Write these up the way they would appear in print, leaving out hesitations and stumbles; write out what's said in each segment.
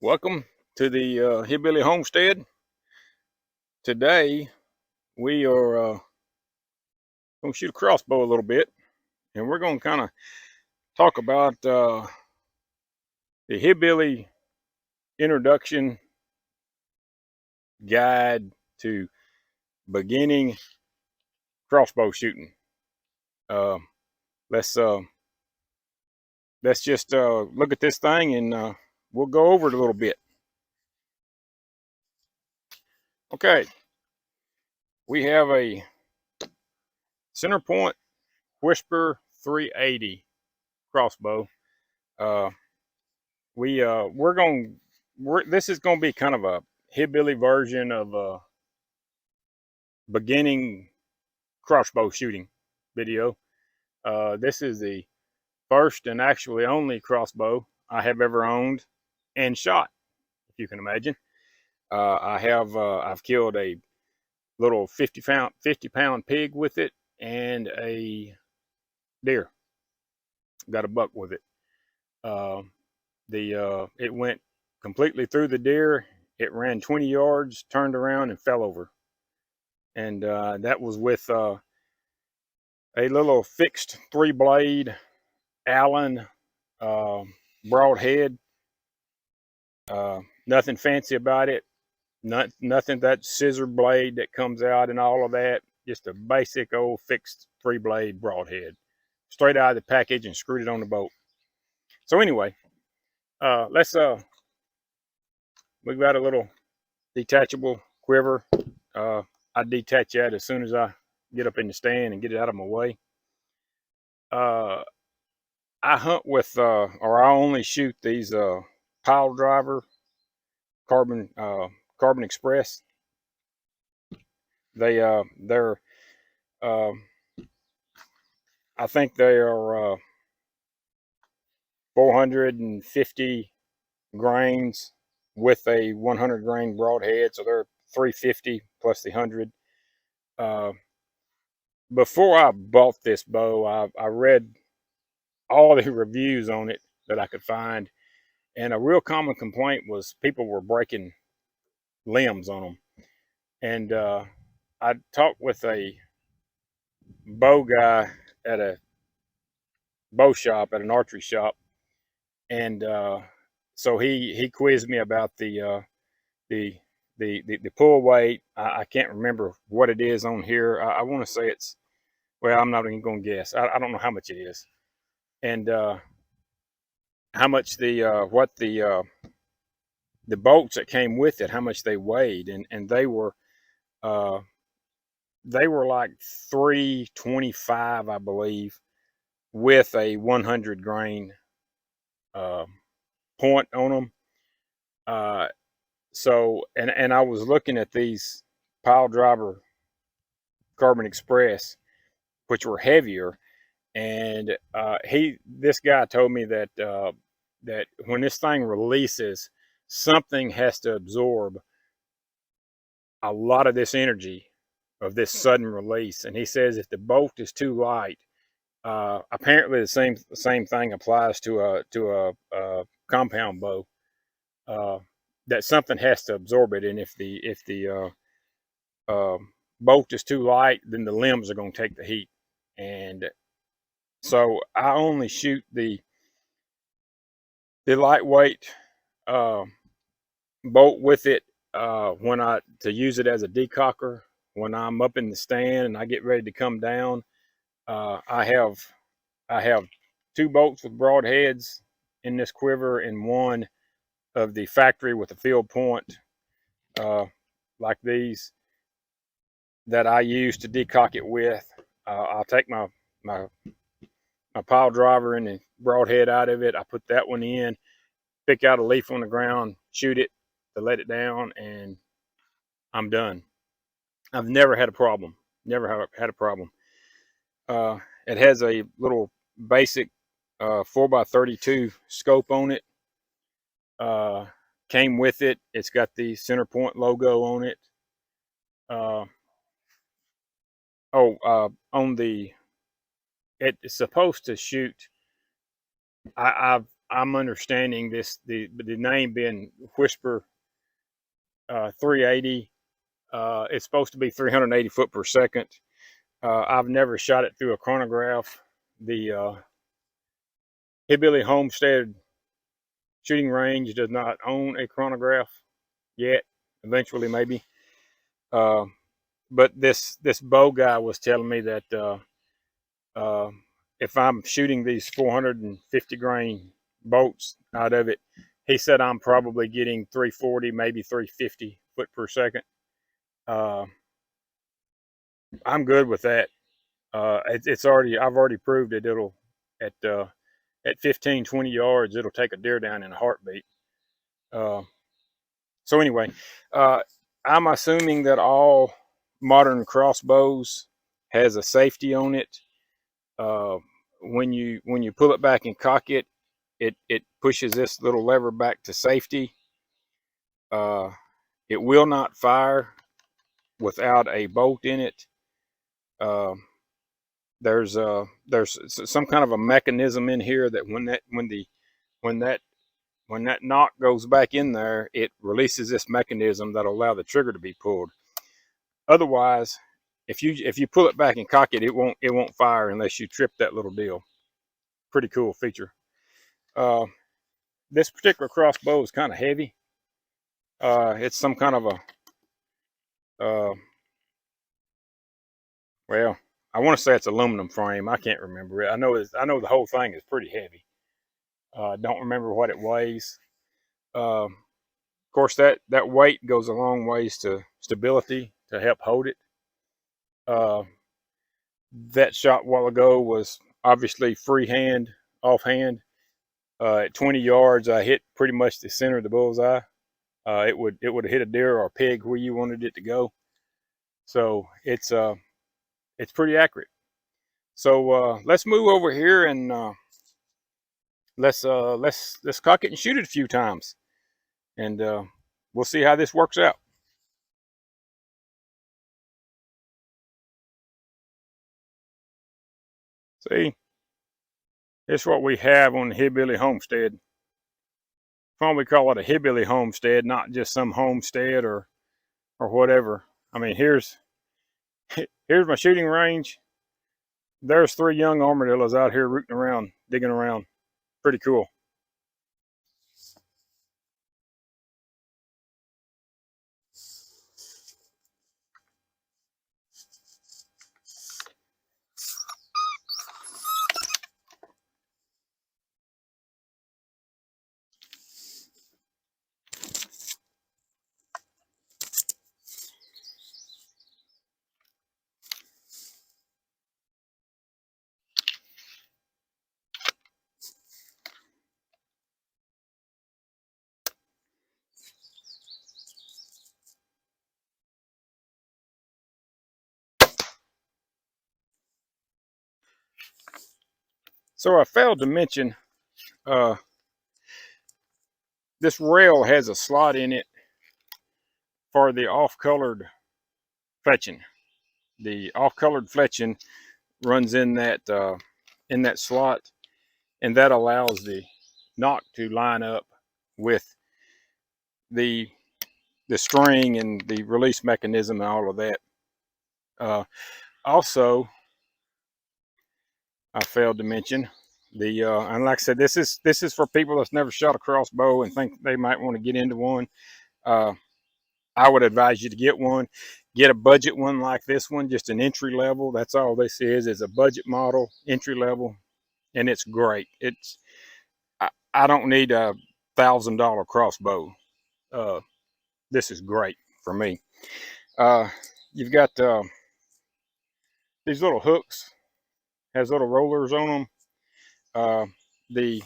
Welcome to the Hillbilly Homestead. Today we are going to shoot a crossbow a little bit, and we're going to kind of talk about the Hillbilly introduction guide to beginning crossbow shooting. Uh, let's uh, let's just look at this thing, and we'll go over it a little bit. Okay, we have a Centerpoint Whisper 380 crossbow. Uh, we're going this is going to be kind of a hillbilly version of a beginning crossbow shooting video. This is the first and actually only crossbow I have ever owned and shot, if you can imagine. I've killed a little 50 pound pig with it and a deer. Got a buck with it. Uh, it went completely through the deer. It ran 20 yards, turned around, and fell over. And that was with a little fixed 3-blade Allen uh, broadhead. Nothing fancy about it. Nothing that scissor blade that comes out and all of that. Just a basic old fixed 3-blade broadhead, straight out of the package and screwed it on the boat. So anyway, let's we've got a little detachable quiver. I detach that as soon as I get up in the stand and get it out of my way. I hunt with, or I only shoot these pile driver carbon carbon express. They're uh, I think they are 450 grains with a 100 grain broadhead, so they're 350 plus the 100. Uh, Before I bought this bow, I read all the reviews on it that I could find, and a real common complaint was people were breaking limbs on them. And I talked with a bow guy at a bow shop, at an archery shop, and so he quizzed me about the the pull weight. I can't remember what it is on here. I want to say it's, well, I'm not even going to guess. I don't know how much it is, and how much what the bolts that came with it, how much they weighed, and uh, they were like 325, I believe, with a 100 grain uh, point on them. Uh, and I was looking at these pile driver Carbon Express, which were heavier, and this guy told me that that when this thing releases, something has to absorb a lot of this energy of this sudden release. And he says if the bolt is too light, apparently the same thing applies to a compound bow. Uh, that something has to absorb it, and if the bolt is too light, then the limbs are going to take the heat. And so I only shoot the lightweight uh, bolt with it when I to use it as a decocker when I'm up in the stand and I get ready to come down. I have 2 bolts with broadheads in this quiver and one of the factory with a field point, uh, like these, that I use to decock it with. I'll take my my pile driver and the broadhead out of it. I put that one in, pick out a leaf on the ground, shoot it to let it down, and I'm done. I've never had a problem. Never had a problem. Uh, it has a little basic 4x32 scope on it. Uh, Came with it. It's got the Centerpoint logo on it. Uh, on the, it's supposed to shoot. I've I'm understanding the name being Whisper 380. It's supposed to be 380 foot per second. I've never shot it through a chronograph. The Hillbilly Homestead shooting range does not own a chronograph yet. Eventually, maybe. Uh, but this bow guy was telling me that uh, if I'm shooting these 450 grain bolts out of it, he said I'm probably getting 340, maybe 350 foot per second. Uh, I'm good with that. It's already, I've already proved that it'll at 15, 20 yards, it'll take a deer down in a heartbeat. Uh, so anyway, uh, I'm assuming that all modern crossbows has a safety on it. Uh, when you pull it back and cock it, it pushes this little lever back to safety. Uh, it will not fire without a bolt in it. Uh, there's some kind of a mechanism in here that when that when that knock goes back in there, it releases this mechanism that'll allow the trigger to be pulled. Otherwise, if you pull it back and cock it, it won't fire unless you trip that little deal. Pretty cool feature. Uh, this particular crossbow is kind of heavy. It's some kind of a well, I want to say it's aluminum frame. I can't remember it. I know the whole thing is pretty heavy. Don't remember what it weighs. Of course, that weight goes a long ways to stability to help hold it. Uh, that shot a while ago was obviously freehand, offhand. At 20 yards, I hit pretty much the center of the bullseye. It would have hit a deer or a pig where you wanted it to go. So it's pretty accurate. So let's move over here and let's cock it and shoot it a few times, and we'll see how this works out. See, this is what we have on the Hillbilly Homestead. That's why we call it a Hillbilly Homestead, not just some homestead or whatever. I mean, here's my shooting range. There's 3 young armadillos out here rooting around, digging around. Pretty cool. So I failed to mention uh, this rail has a slot in it for the off-colored fletching. The off-colored fletching runs in that slot, and that allows the knock to line up with the the string and the release mechanism and all of that. Uh, Also, I failed to mention the and like I said, this is for people that's never shot a crossbow and think they might want to get into one. Uh, I would advise you to get one. Get a budget one like this one, just an entry level. That's all this is a budget model, entry level, and it's great. I don't need a $1,000 crossbow. Uh, this is great for me. Uh, you've got these little hooks, has little rollers on them. Uh, the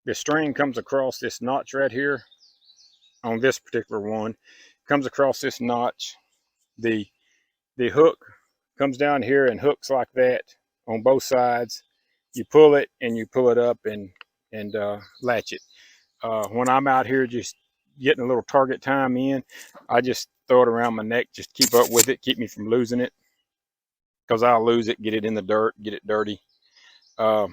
the string comes across this notch right here on this particular one. Comes across this notch. The the hook comes down here and hooks like that on both sides. You pull it and you pull it up and latch it. When I'm out here just getting a little target time in, I just throw it around my neck, just keep up with it, keep me from losing it, because I'll lose it, get it in the dirt, get it dirty. Uh,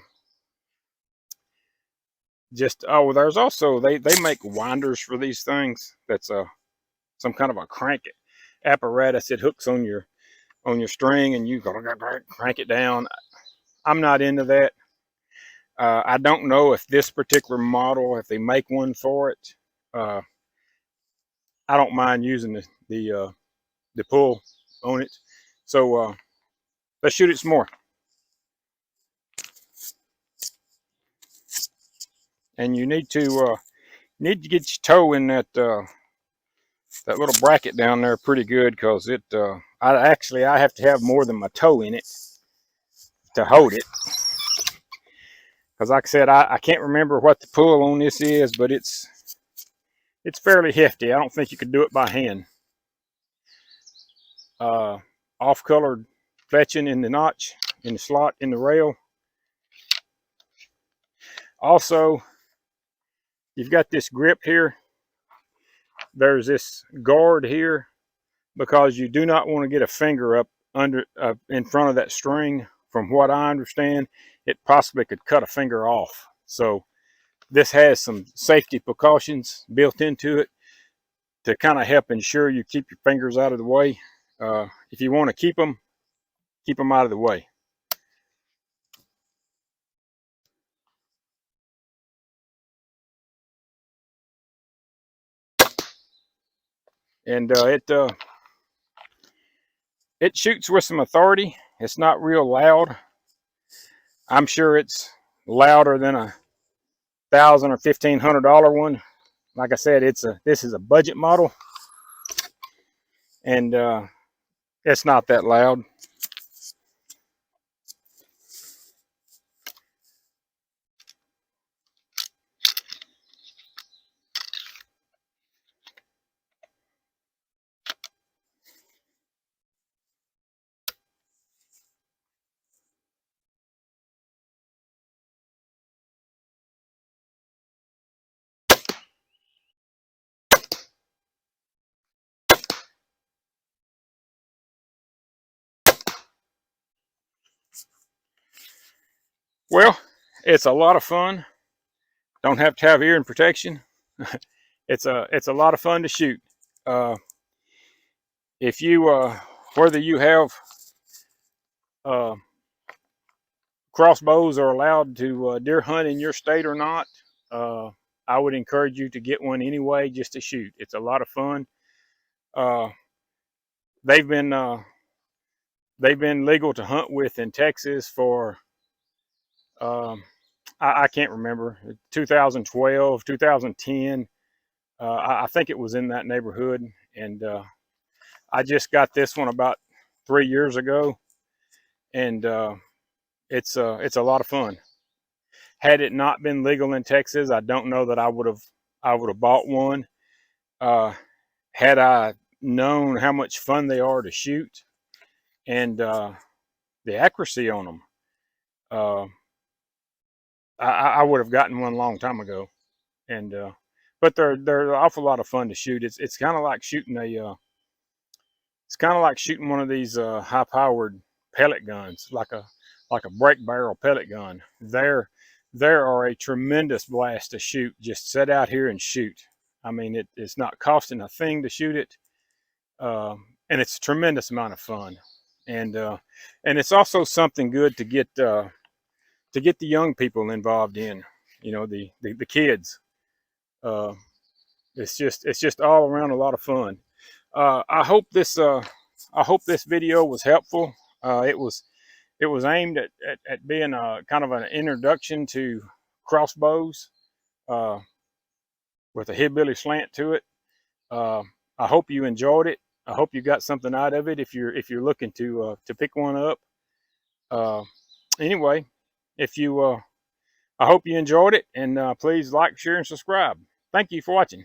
just, oh, there's also, they make winders for these things. That's some kind of a crank apparatus that hooks on your string, and you go crank it down. I'm not into that. I don't know if this particular model, if they make one for it. Uh, I don't mind using the pull on it. So let's shoot it some more. And you need to get your toe in that little bracket down there pretty good, because I have to have more than my toe in it to hold it. Because like I said, I can't remember what the pull on this is, but it's fairly hefty. I don't think you could do it by hand. Off-colored fletching in the notch, in the slot, in the rail. Also, you've got this grip here. There's this guard here, because you do not want to get a finger up under in front of that string. From what I understand, it possibly could cut a finger off. So this has some safety precautions built into it to kind of help ensure you keep your fingers out of the way. If you want to keep them out of the way. And it shoots with some authority. It's not real loud. I'm sure it's louder than a $1,000 or $1,500 one. Like I said, this is a budget model, and it's not that loud. Well, it's a lot of fun. Don't have to have hearing protection. It's a lot of fun to shoot. If you whether you have crossbows are allowed to deer hunt in your state or not, I would encourage you to get one anyway, just to shoot. It's a lot of fun. Uh, they've been legal to hunt with in Texas for I can't remember, 2012, 2010. I think it was in that neighborhood, and I just got this one about 3 years ago, and it's a lot of fun. Had it not been legal in Texas, I don't know that I would have bought one. Had I known how much fun they are to shoot, and the accuracy on them, I would have gotten one a long time ago. And but they're an awful lot of fun to shoot. It's kind of like shooting one of these high powered pellet guns, like a break barrel pellet gun. There are a tremendous blast to shoot. Just sit out here and shoot. I mean, it's not costing a thing to shoot it, and it's a tremendous amount of fun. And it's also something good to get the young people involved in. You know, the kids. It's just all around a lot of fun. I hope this video was helpful. It was aimed at being a kind of an introduction to crossbows with a hillbilly slant to it. I hope you enjoyed it. I hope you got something out of it if you're looking to pick one up. Anyway, if you I hope you enjoyed it, and please like, share, and subscribe. Thank you for watching.